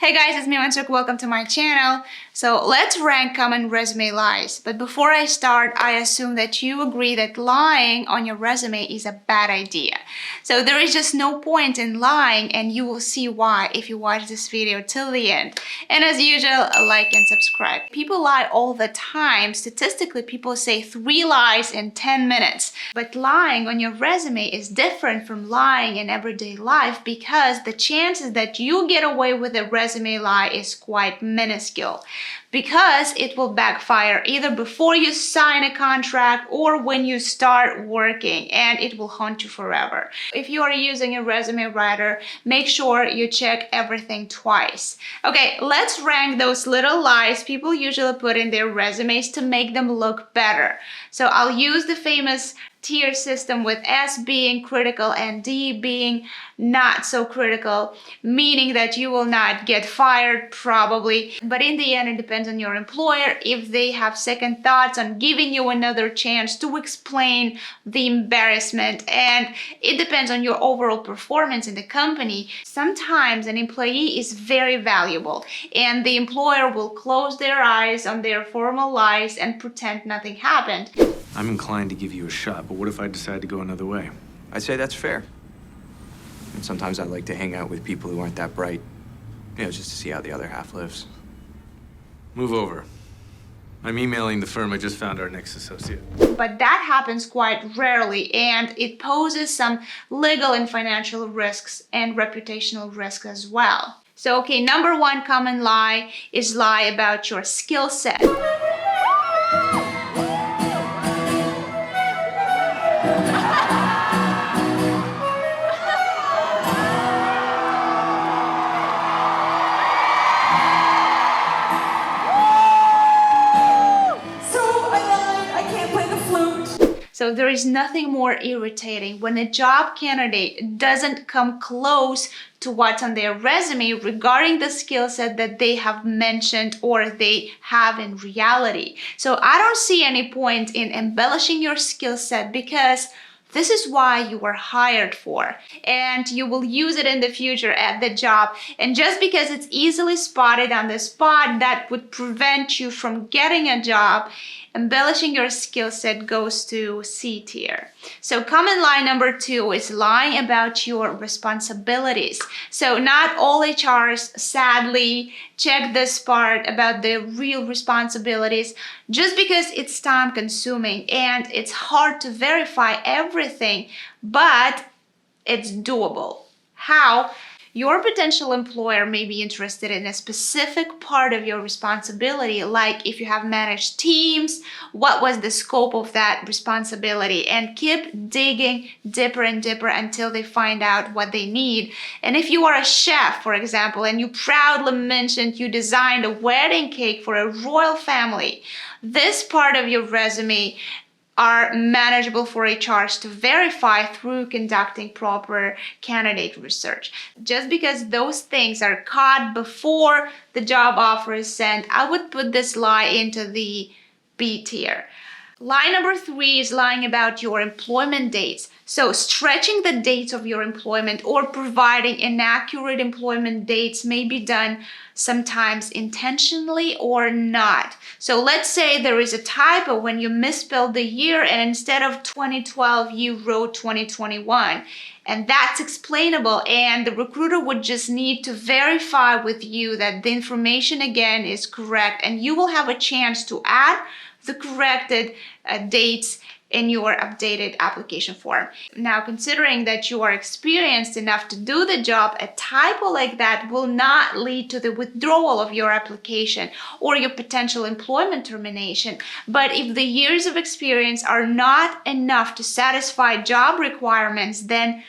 Hey guys, it's me manshuk. Welcome to my channel. So let's rank common resume lies. But before I start, I assume that you agree that lying on your resume is a bad idea. So there is just no point in lying, and you will see why if you watch this video till the end. And as usual, like and subscribe. People lie all the time. Statistically, people say 3 lies in 10 minutes. But lying on your resume is different from lying in everyday life because the chances that you get away with a resume lie is quite minuscule, because it will backfire either before you sign a contract or when you start working, and it will haunt you forever. If you are using a resume writer, make sure you check everything twice. Okay, let's rank those little lies people usually put in their resumes to make them look better. So I'll use the famous tier system, with S being critical and D being not so critical, meaning that you will not get fired probably, but in the end it depends on your employer if they have second thoughts on giving you another chance to explain the embarrassment, and it depends on your overall performance in the company. Sometimes an employee is very valuable and the employer will close their eyes on their formal lies and pretend nothing happened. I'm inclined to give you a shot, but what if I decide to go another way? I'd say that's fair. And sometimes I like to hang out with people who aren't that bright, just to see how the other half lives. Move over. I'm emailing the firm. I just found our next associate. But that happens quite rarely, and it poses some legal and financial risks and reputational risks as well. So, okay, number 1 common lie is lie about your skill set. So there is nothing more irritating when a job candidate doesn't come close to what's on their resume regarding the skill set that they have mentioned or they have in reality. So I don't see any point in embellishing your skill set, because this is why you were hired for, and you will use it in the future at the job. And just because it's easily spotted on the spot, that would prevent you from getting a job. Embellishing your skill set goes to C tier. So common lie number 2 is lying about your responsibilities. So not all HRs, sadly, check this part about the real responsibilities, just because it's time consuming and it's hard to verify everything, but it's doable. How? Your potential employer may be interested in a specific part of your responsibility, like if you have managed teams, what was the scope of that responsibility, and keep digging deeper and deeper until they find out what they need. And if you are a chef, for example, and you proudly mentioned you designed a wedding cake for a royal family, this part of your resume are manageable for HRs to verify through conducting proper candidate research. Just because those things are caught before the job offer is sent, I would put this lie into the B tier. Lie number 3 is lying about your employment dates. So stretching the dates of your employment or providing inaccurate employment dates may be done sometimes intentionally or not. So let's say there is a typo when you misspelled the year, and instead of 2012 you wrote 2021. And that's explainable, and the recruiter would just need to verify with you that the information again is correct, and you will have a chance to add the corrected dates in your updated application form. Now, considering that you are experienced enough to do the job, a typo like that will not lead to the withdrawal of your application or your potential employment termination. But if the years of experience are not enough to satisfy job requirements, then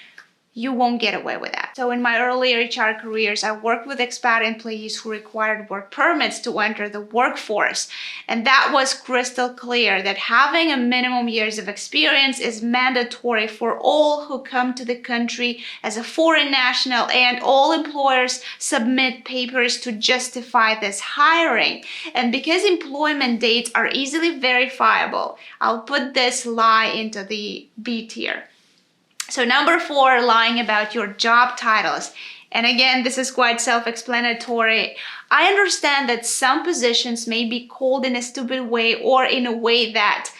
you won't get away with that. So in my earlier HR careers, I worked with expat employees who required work permits to enter the workforce. And that was crystal clear that having a minimum years of experience is mandatory for all who come to the country as a foreign national, and all employers submit papers to justify this hiring. And because employment dates are easily verifiable, I'll put this lie into the B tier. So number 4, lying about your job titles. And again, this is quite self-explanatory. I understand that some positions may be called in a stupid way or in a way that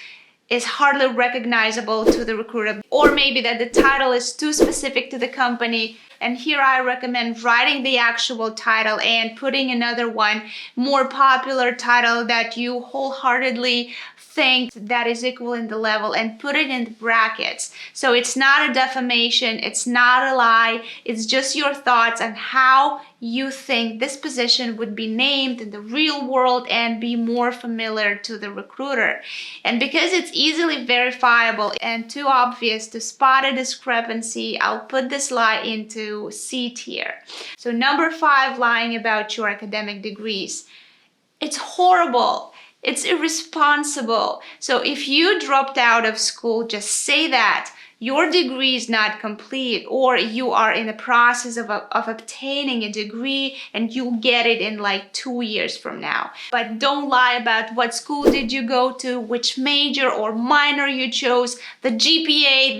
is hardly recognizable to the recruiter, or maybe that the title is too specific to the company. And here I recommend writing the actual title and putting another one, more popular title that you wholeheartedly think that is equal in the level, and put it in the brackets. So it's not a defamation, it's not a lie, it's just your thoughts on how you think this position would be named in the real world and be more familiar to the recruiter. And because it's easily verifiable and too obvious to spot a discrepancy, I'll put this lie into C tier. So number 5, lying about your academic degrees. It's horrible. It's irresponsible. So if you dropped out of school, just say that your degree is not complete, or you are in the process of obtaining a degree and you'll get it in like 2 years from now. But don't lie about what school did you go to, which major or minor you chose, the GPA,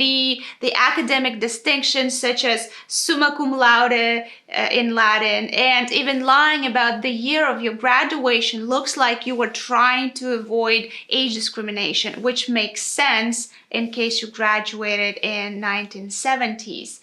the academic distinctions such as summa cum laude in Latin, and even lying about the year of your graduation looks like you were trying to avoid age discrimination, which makes sense in case you graduated in 1970s.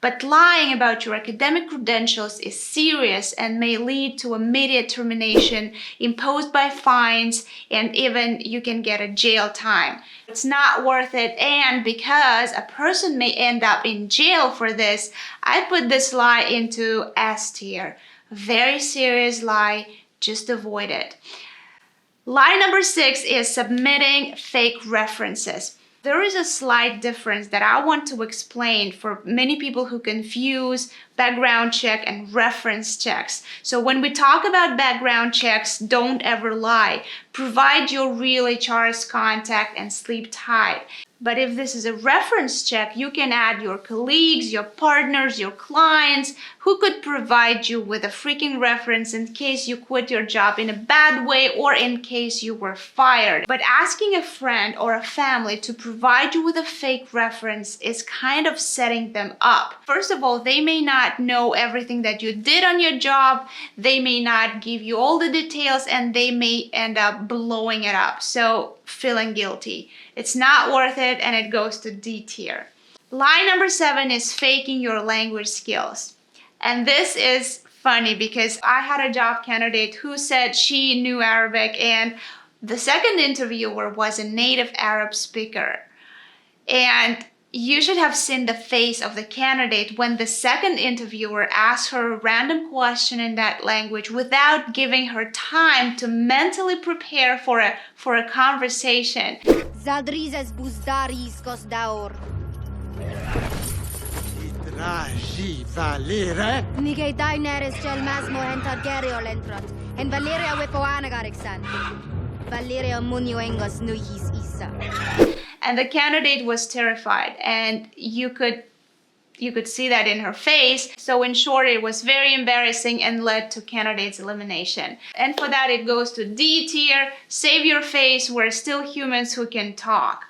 But lying about your academic credentials is serious and may lead to immediate termination, imposed by fines, and even you can get a jail time. It's not worth it, and because a person may end up in jail for this, I put this lie into S tier. Very serious lie, just avoid it. Lie number 6 is submitting fake references. There is a slight difference that I want to explain for many people who confuse background check and reference checks. So when we talk about background checks, don't ever lie. Provide your real HR's contact and sleep tight. But if this is a reference check, you can add your colleagues, your partners, your clients, who could provide you with a freaking reference in case you quit your job in a bad way or in case you were fired. But asking a friend or a family to provide you with a fake reference is kind of setting them up. First of all, they may not know everything that you did on your job, they may not give you all the details, and they may end up blowing it up. So feeling guilty. It's not worth it, and it goes to D tier. Lie number 7 is faking your language skills. And this is funny because I had a job candidate who said she knew Arabic, and the second interviewer was a native Arab speaker. And you should have seen the face of the candidate when the second interviewer asked her a random question in that language without giving her time to mentally prepare for a conversation. Zadrizes buzdaris daur. Itraji valere. Nige daineres gel masmo entar geriol entrat. En Valeria wipoanagarixan. Valeria munioengos nuhis isa. And the candidate was terrified, and you could see that in her face. So in short, it was very embarrassing and led to candidate's elimination. And for that, it goes to D tier. Save your face. We're still humans who can talk.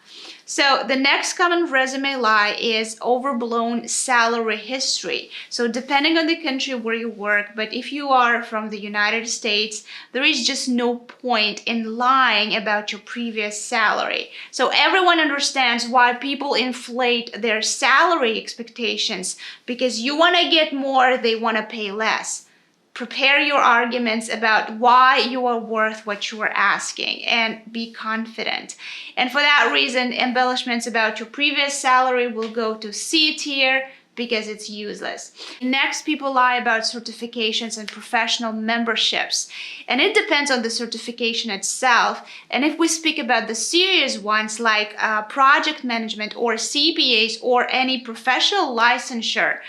So the next common resume lie is overblown salary history. So depending on the country where you work, but if you are from the United States, there is just no point in lying about your previous salary. So everyone understands why people inflate their salary expectations, because you want to get more, they want to pay less. Prepare your arguments about why you are worth what you are asking, and be confident. And for that reason, embellishments about your previous salary will go to C tier because it's useless. Next, people lie about certifications and professional memberships. And it depends on the certification itself. And if we speak about the serious ones like project management or CPAs or any professional licensure,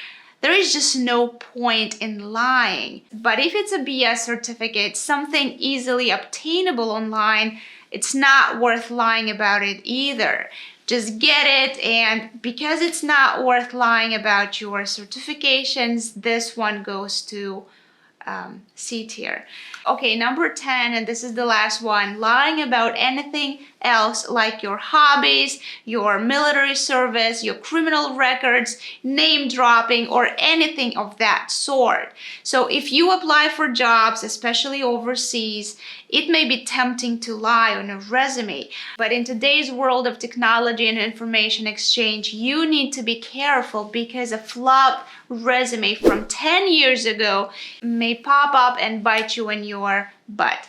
there is just no point in lying. But if it's a BS certificate, something easily obtainable online, it's not worth lying about it either. Just get it, and because it's not worth lying about your certifications, this one goes to C tier. Okay, number 10, and this is the last one, lying about anything else like your hobbies, your military service, your criminal records, name dropping, or anything of that sort. So if you apply for jobs, especially overseas, it may be tempting to lie on a resume, but in today's world of technology and information exchange, you need to be careful because a flop resume from 10 years ago may pop up and bite you in your butt.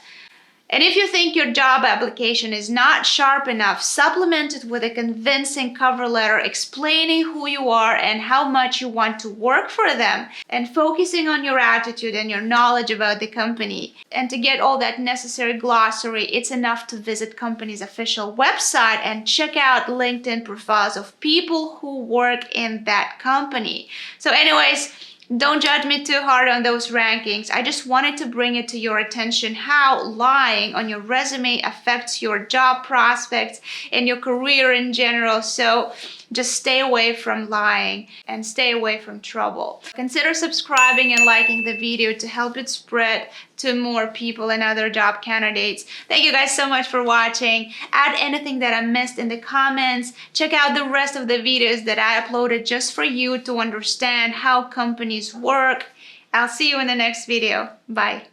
And if you think your job application is not sharp enough, supplement it with a convincing cover letter explaining who you are and how much you want to work for them, and focusing on your attitude and your knowledge about the company. And to get all that necessary glossary, it's enough to visit company's official website and check out LinkedIn profiles of people who work in that company. So anyways, don't judge me too hard on those rankings. I just wanted to bring it to your attention how lying on your resume affects your job prospects and your career in general. So just stay away from lying and stay away from trouble. Consider subscribing and liking the video to help it spread to more people and other job candidates. Thank you guys so much for watching. Add anything that I missed in the comments. Check out the rest of the videos that I uploaded just for you to understand how companies work. I'll see you in the next video. Bye.